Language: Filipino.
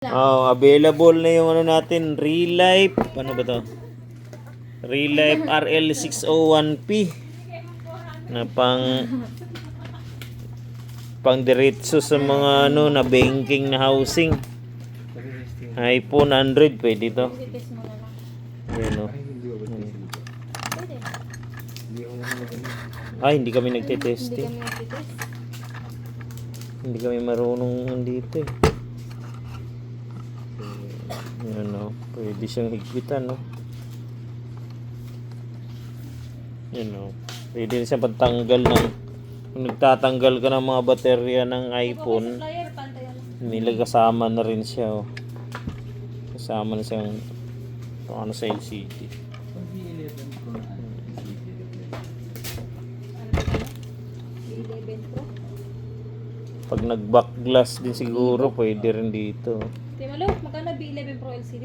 Oh, available na yung ano natin, Real Life. Ano ba to? Real Life RL601P na pang diretso sa mga ano na banking na housing. iPhone Android pwede to. Ayun, oh. Ay, hindi kami nagte-testing. Hindi kami marunong dito eh. Yan o, pwede siyang higpitan no. Yan o, pwede rin siyang pagtanggal ng kung nagtatanggal ka ng mga baterya ng iPhone, kasama na rin siya o. Kasama na siyang ano sa LCD. Pag nag-back glass din siguro pwede rin dito. Timalo, magkano B11 Pro LCD?